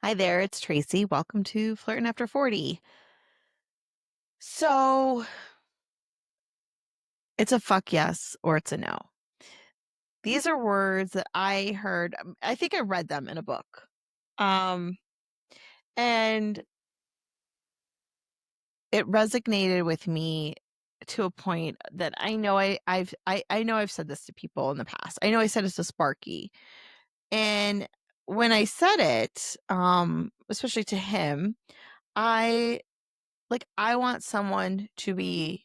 Hi there, it's Tracy. Welcome to Flirting After 40. So it's a fuck yes or it's a no. These are words that I heard. I think I read them in a book. Um, and it resonated with me to a point that I know I know I've said this to people in the past. I know I said it to Sparky. And when I said it, especially to him, I I want someone to be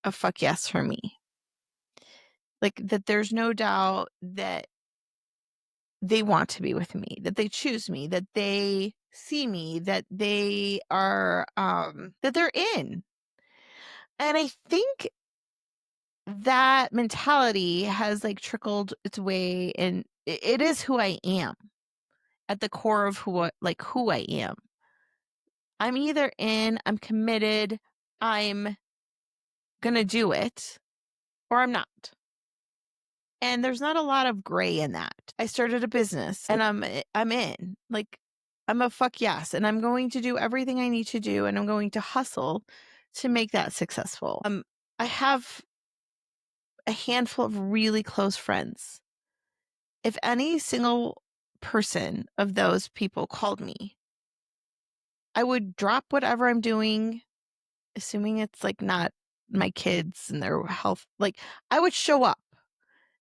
a fuck yes for me. Like, that there's no doubt that they want to be with me, that they choose me, that they see me, that they are, that they're in. And I think that mentality has, like, trickled its way and it is who I am at the core of who I am. I'm either in, I'm committed, I'm gonna do it, or I'm not. And there's not a lot of gray in that. I started a business and I'm in. Like, I'm a fuck yes, and I'm going to do everything I need to do and I'm going to hustle to make that successful. I have a handful of really close friends. If any single person of those people called me, I would drop whatever I'm doing, assuming it's like not my kids and their health. Like, I would show up.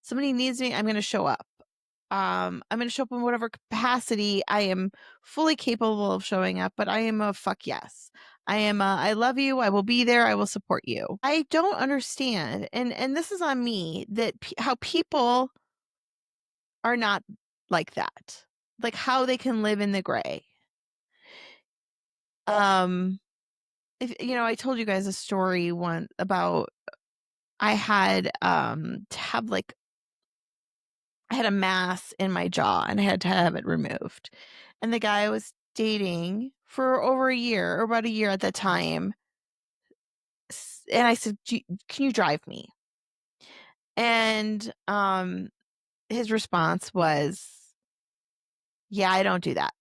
Somebody needs me, I'm going to show up. I'm going to show up in whatever capacity I am fully capable of showing up, but I am a fuck yes. I love you. I will be there. I will support you. I don't understand. And this is on me that how people are not like that, like how they can live in the gray. Um, if, I told you guys a story one about I had, to have like I had a mass in my jaw and I had to have it removed. And the guy I was dating for over a year or about a year at that time, and I said, "Can you drive me?" And his response was, "Yeah, I don't do that."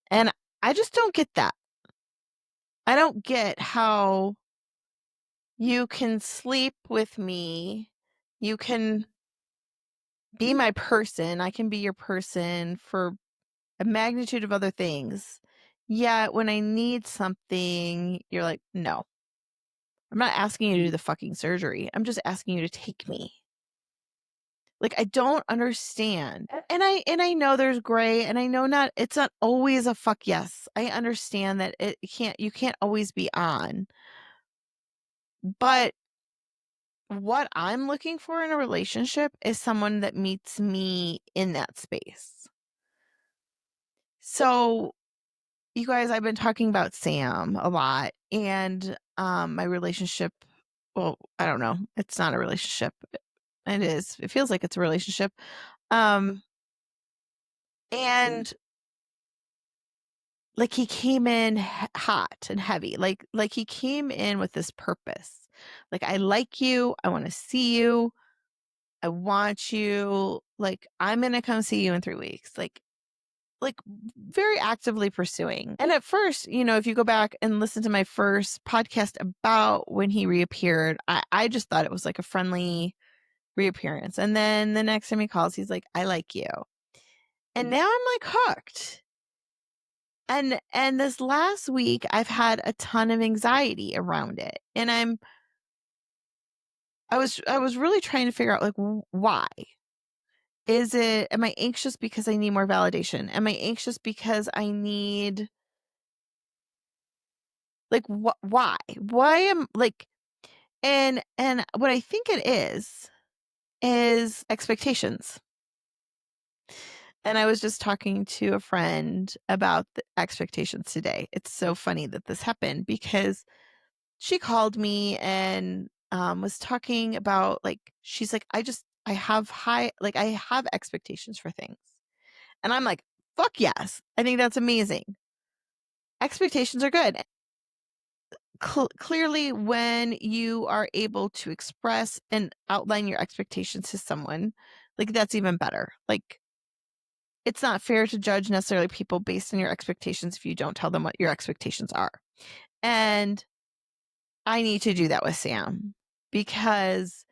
And I just don't get that. I don't get how you can sleep with me, you can be my person, I can be your person for a magnitude of other things. Yet when I need something, you're like, no, I'm not asking you to do the fucking surgery. I'm just asking you to take me. Like, I don't understand. And I know there's gray and I know it's not always a fuck yes. I understand that you can't always be on. But what I'm looking for in a relationship is someone that meets me in that space. So, you guys, I've been talking about Sam a lot and my relationship. Well, I don't know. It's not a relationship. It is. It feels like it's a relationship. Um, and like he came in hot and heavy. Like he came in with this purpose. Like, I like you. I want to see you. I want you. Like, I'm gonna come see you in 3 weeks. Like very actively pursuing. And at first, if you go back and listen to my first podcast about when he reappeared, I just thought it was like a friendly reappearance. And then the next time he calls, he's like, "I like you." And now I'm like hooked. And this last week I've had a ton of anxiety around it. And I was really trying to figure out, like, why. Am I anxious because I need more validation? Am I anxious because I need, like, why am like, and what I think it is expectations. And I was just talking to a friend about the expectations today. It's so funny that this happened because she called me and was talking about, like, she's like, I have I have expectations for things. And I'm like, fuck yes. I think that's amazing. Expectations are good. Clearly, when you are able to express and outline your expectations to someone, like, that's even better. Like, it's not fair to judge necessarily people based on your expectations if you don't tell them what your expectations are. And I need to do that with Sam because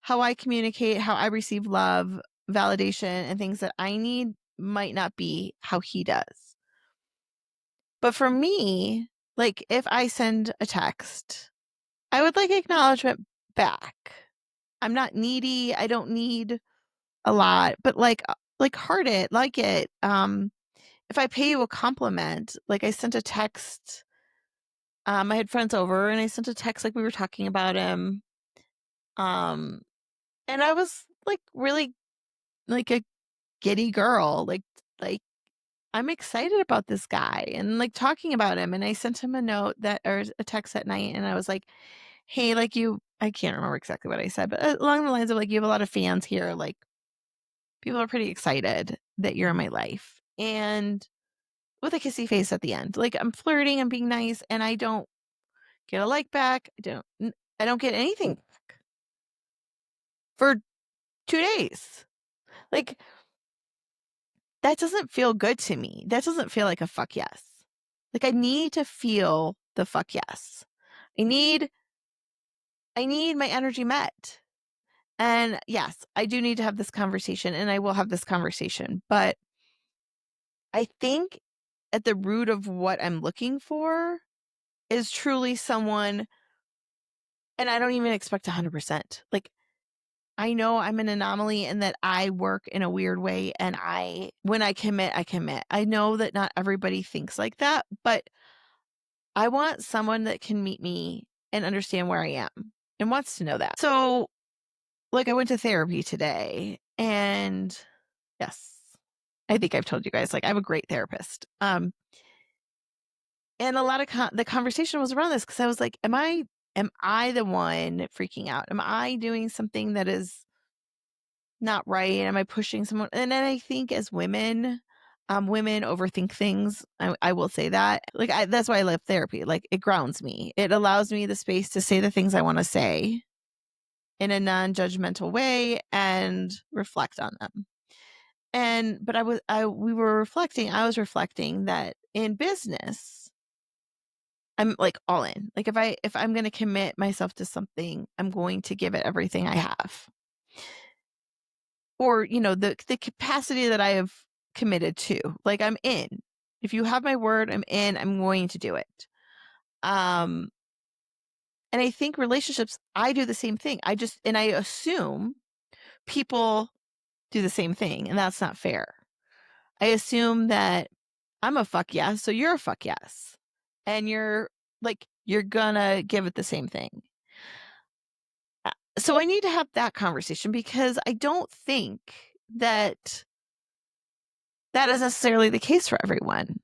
how I communicate, how I receive love, validation, and things that I need might not be how he does. But for me, like if I send a text, I would like acknowledgement back. I'm not needy. I don't need a lot, but like heart it, like it. If I pay you a compliment, like I sent a text, I had friends over and I sent a text like we were talking about him. Um, and I was like really like a giddy girl, like I'm excited about this guy and like talking about him. And I sent him a note that or a text at night and I was like, hey, like I can't remember exactly what I said, but along the lines of like you have a lot of fans here, like people are pretty excited that you're in my life. And with a kissy face at the end. Like I'm flirting, I'm being nice, and I don't get a like back. I don't get anything back for 2 days. Like that doesn't feel good to me. That doesn't feel like a fuck yes. Like I need to feel the fuck yes. I need my energy met. And yes, I do need to have this conversation and I will have this conversation, but I think at the root of what I'm looking for is truly someone, and I don't even expect 100%. Like I know I'm an anomaly and that I work in a weird way and when I commit, I commit. I know that not everybody thinks like that, but I want someone that can meet me and understand where I am and wants to know that. So, like I went to therapy today and yes, I think I've told you guys like I have a great therapist. And a lot of the conversation was around this cuz I was like, am I the one freaking out? Am I doing something that is not right? Am I pushing someone? And then I think as women, women overthink things. I will say that. Like that's why I love therapy. Like it grounds me. It allows me the space to say the things I want to say in a non-judgmental way and reflect on them. And but I was reflecting that in business, I'm like all in. Like if I'm going to commit myself to something, I'm going to give it everything I have. Or, the capacity that I have committed to. Like I'm in. If you have my word, I'm in. I'm going to do it. Um, and I think relationships, I do the same thing. I assume people do the same thing, and that's not fair. I assume that I'm a fuck yes, so you're a fuck yes. And you're gonna give it the same thing. So I need to have that conversation because I don't think that that is necessarily the case for everyone.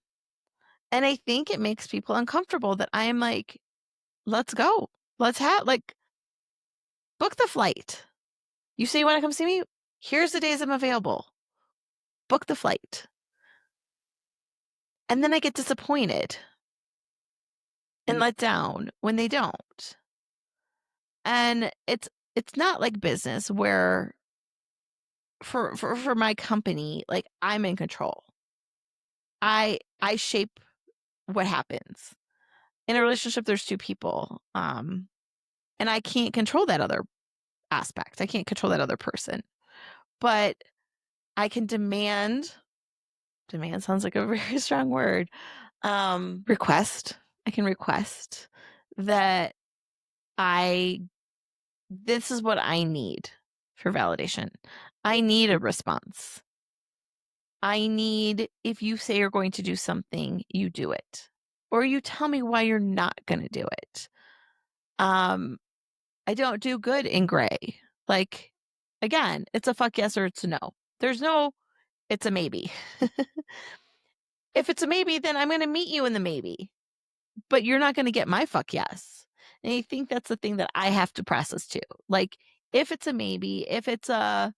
And I think it makes people uncomfortable that I am like, let's go. Let's book the flight. You say you want to come see me? Here's the days I'm available. Book the flight. And then I get disappointed and let down when they don't. And it's not like business where for my company, like I'm in control. I shape what happens. In a relationship, there's two people. And I can't control that other aspect. I can't control that other person. But I can demand sounds like a very strong word. Request. I can request that I this is what I need for validation. I need a response. I need if you say you're going to do something, you do it. Or you tell me why you're not going to do it. Um I don't do good in gray. Like again, it's a fuck yes or it's a no. There's no it's a maybe. If it's a maybe, then I'm going to meet you in the maybe, but you're not going to get my fuck yes. And I think that's the thing that I have to process too. Like, if it's a maybe, if it's a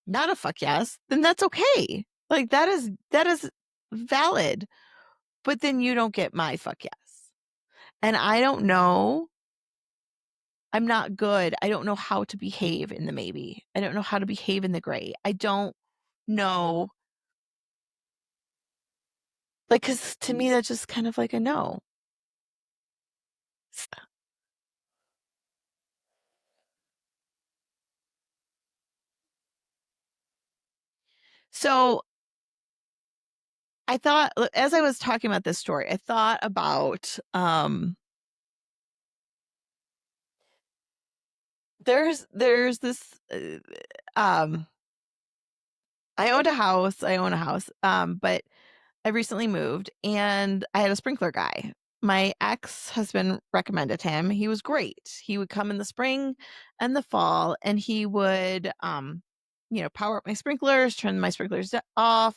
not a fuck yes, then that's okay. Like that is valid. But then you don't get my fuck yes. And I don't know. I'm not good. I don't know how to behave in the maybe. I don't know how to behave in the gray. I don't know Like, cause to me, that's just kind of like a no. S So, I thought as I was talking about this story, I thought about, there's this, um I own a house, but I recently moved and I had a sprinkler guy. My ex-husband recommended him. He was great. He would come in the spring and the fall and he would power up my sprinklers, turn my sprinklers off,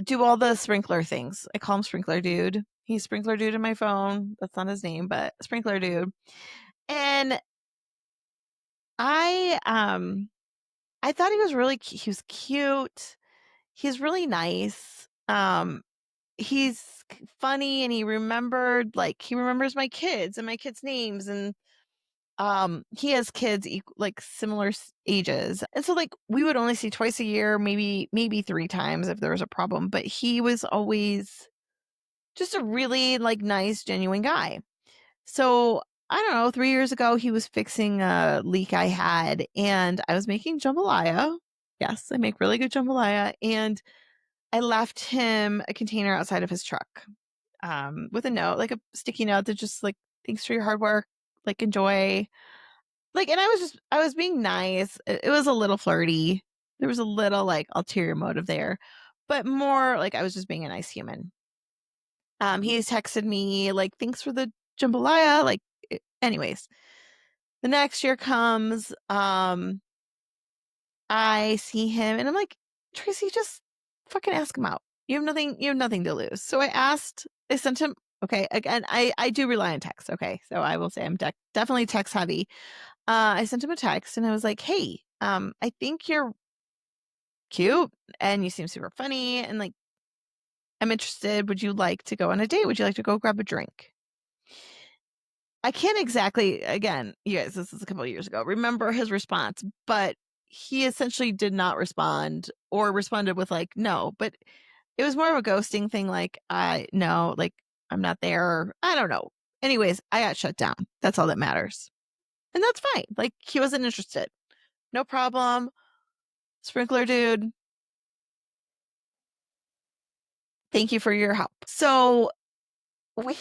do all the sprinkler things. I call him Sprinkler Dude. He's Sprinkler Dude in my phone. That's not his name, but Sprinkler Dude. And I I thought he was he was cute. He's really nice. He's funny and he remembers my kids and my kids' names and he has kids like similar ages. And so like we would only see twice a year, maybe three times if there was a problem, but he was always just a really like nice, genuine guy. So I don't know, 3 years ago he was fixing a leak I had and I was making jambalaya. Yes, I make really good jambalaya and I left him a container outside of his truck, with a note, like a sticky note that just like, "Thanks for your hard work, like, enjoy." Like, and I was being nice. It was a little flirty. There was a little, like, ulterior motive there, but more like I was just being a nice human. He's texted me, like, "Thanks for the jambalaya," like, anyways, the next year comes, I see him and I'm like, "Tracy, just fucking ask him out. You have nothing to lose." So I sent him okay, again, I do rely on text, okay? So I will say I'm definitely text heavy. I sent him a text and I was like, "Hey, I think you're cute and you seem super funny and like I'm interested. Would you like to go on a date? Would you like to go grab a drink?" I can't exactly again, you guys, this is a couple of years ago, remember his response, but he essentially did not respond or responded with like, "No," but it was more of a ghosting thing, like, "I no, like, I'm not there." I don't know. Anyways, I got shut down. That's all that matters. And that's fine. Like, he wasn't interested. No problem. Sprinkler dude, thank you for your help. So we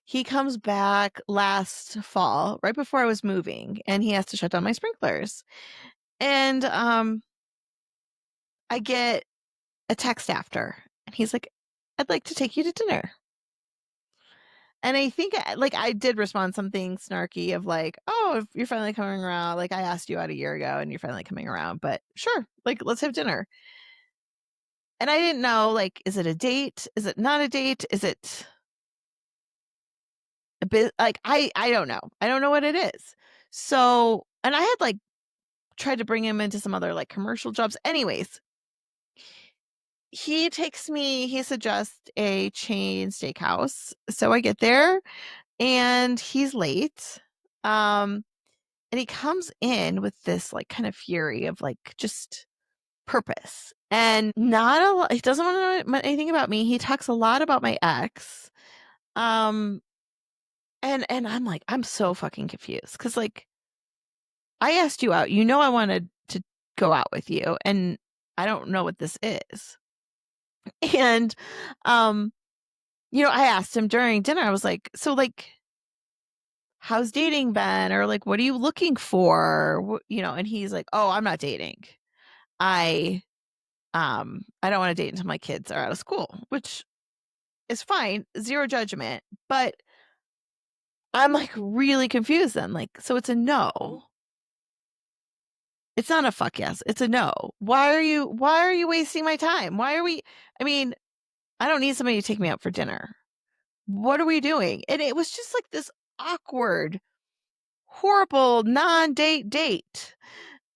he comes back last fall, right before I was moving, and he has to shut down my sprinklers. And I get a text after, and he's like, "I'd like to take you to dinner." And I think like I did respond something snarky of like, "Oh, if you're finally coming around, like I asked you out a year ago and you're finally coming around, but sure, like let's have dinner." And I didn't know like is it a date? Is it not a date? Is it a bit like I don't know. I don't know what it is. So, and I had like tried to bring him into some other like commercial jobs. Anyways, he suggests a chain steakhouse. So I get there and he's late. Um And he comes in with this, like, kind of fury of, like, just purpose, and not a lot he doesn't wanna know anything about me, he talks a lot about my ex, um, and I'm like, I'm so fucking confused because like, I asked you out, you know I wanted to go out with you, and I don't know what this is, and, um, I asked him during dinner, I was like, "So, like, how's dating been?" Or, like, "What are you looking for?" And he's like, "Oh, I'm not dating. I I don't wanna date until my kids are out of school," which is fine, 0 judgment, but I'm, like, really confused then, like, so it's a no. It's not a fuck yes, it's a no. Why are you wasting my time? Why are we I mean, I don't need somebody to take me out for dinner. What are we doing? And it was just, like, this awkward, horrible non-date date,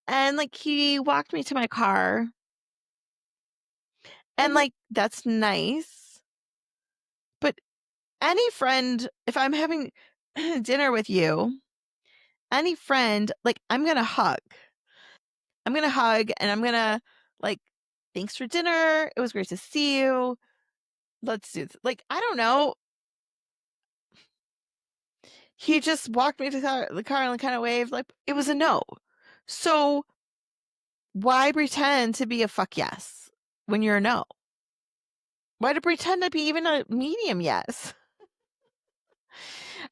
and, like, he walked me to my car, and, like, that's nice, but any friend, if I'm having dinner with you, any friend, like, I'm gonna hug. I'm gonna hug and I'm gonna, like, "Thanks for dinner. It was great to see you." let's do this. Like, I don't know. He just walked me to the car and kind of waved, like, it was a no. So why pretend to be a fuck yes when you're a no? Why to pretend to be even a medium yes?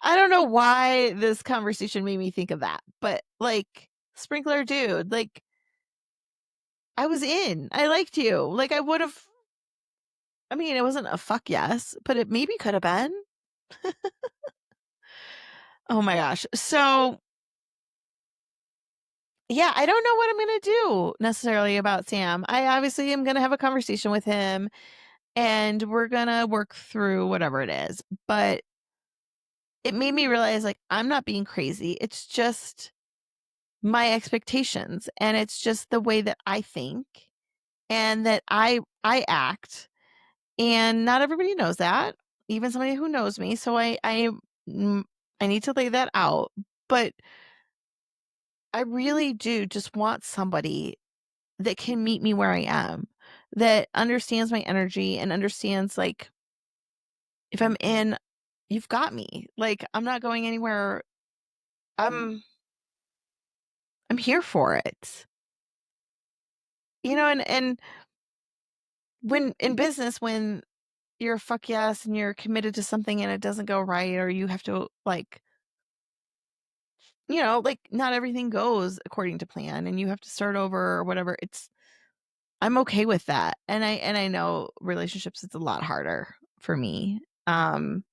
I don't know why this conversation made me think of that, but like, sprinkler dude, like, I was in. I liked you. Like, I would have, I mean, it wasn't a fuck yes, but it maybe could have been. Oh my gosh. So, yeah, I don't know what I'm going to do necessarily about Sam. I obviously am going to have a conversation with him and we're going to work through whatever it is. But it made me realize, like, I'm not being crazy. It's just my expectations and it's just the way that I think and that I act. And not everybody knows that, even somebody who knows me. So mm, I need to lay that out. But I really do just want somebody that can meet me where I am, that understands my energy and understands, like, if I'm in, you've got me. Like, I'm not going anywhere. I'm here for it. And when in business, when you're a fuck yes and you're committed to something and it doesn't go right, or you have to, like, like, not everything goes according to plan and you have to start over or whatever. I'm okay with that. And I know relationships, it's a lot harder for me. And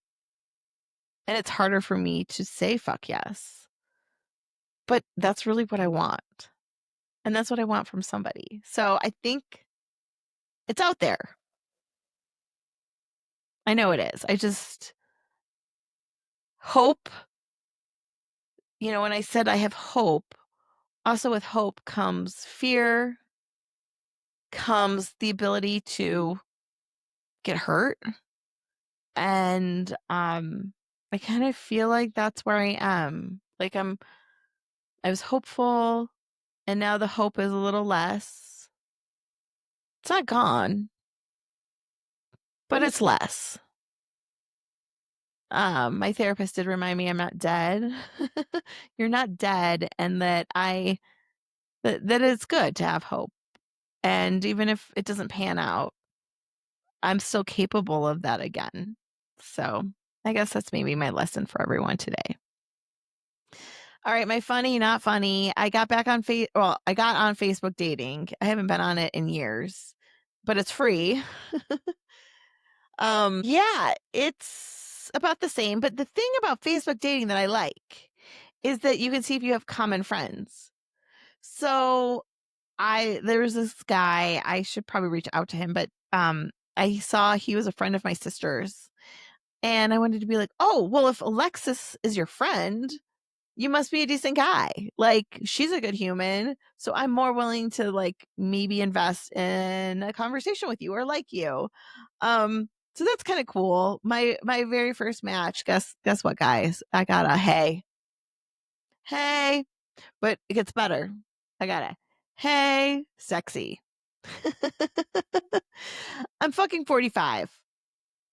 it's harder for me to say fuck yes. But that's really what I want. And that's what I want from somebody. So I think it's out there. I know it is. I just hope, when I said I have hope, also with hope comes fear, comes the ability to get hurt. And I kind of feel like that's where I am. Like, I was hopeful and now the hope is a little less. It's not gone, but it's less. My therapist did remind me I'm not dead. You're not dead, and that it's good to have hope. And even if it doesn't pan out, I'm still capable of that again. So I guess that's maybe my lesson for everyone today. All right, my funny, not funny. I got back on I got on Facebook dating. I haven't been on it in years, but it's free. Yeah, it's about the same. But the thing about Facebook dating that I like is that you can see if you have common friends. So there was this guy, I should probably reach out to him, but I saw he was a friend of my sister's. And I wanted to be like, oh, well, if Alexis is your friend, you must be a decent guy. Like, she's a good human. So I'm more willing to, like, maybe invest in a conversation with you or like you. So that's kind of cool. My very first match, guess what, guys? I got a hey, but it gets better. I got a hey, sexy. I'm fucking 45.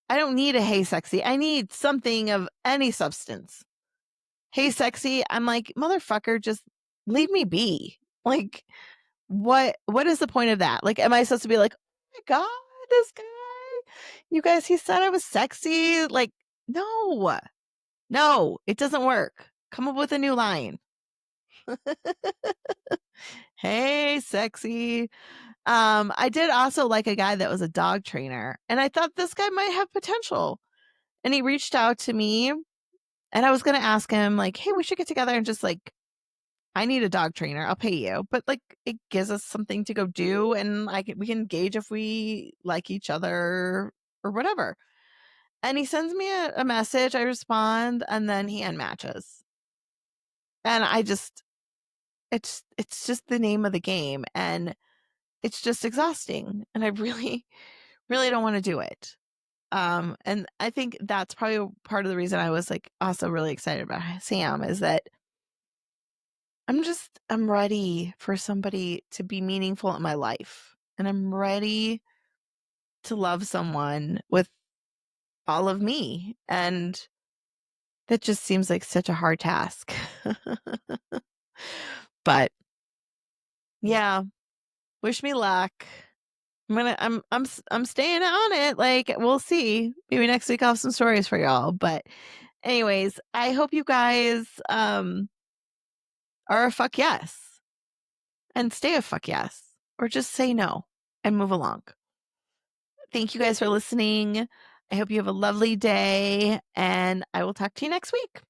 I don't need a hey, sexy. I need something of any substance. Hey, sexy. I'm like, motherfucker, just leave me be. Like, what is the point of that? Like, am I supposed to be like, oh my God, this guy, you guys, he said I was sexy? Like, no, it doesn't work. Come up with a new line. Hey, sexy. I did also like a guy that was a dog trainer, and I thought this guy might have potential. And he reached out to me, and I was gonna ask him, like, hey, we should get together and just, like, I need a dog trainer. I'll pay you. But, like, it gives us something to go do, and we can gauge if we like each other or whatever. And he sends me a message, I respond, and then he unmatches. And it's just the name of the game, and it's just exhausting. And I really, really don't want to do it. And I think that's probably part of the reason I was, like, also really excited about Sam, is that I'm ready for somebody to be meaningful in my life. And I'm ready to love someone with all of me, and that just seems like such a hard task. But yeah, wish me luck. I'm staying on it. Like, we'll see. Maybe next week I'll have some stories for y'all. But anyways, I hope you guys are a fuck yes and stay a fuck yes, or just say no and move along. Thank you guys for listening. I hope you have a lovely day, and I will talk to you next week.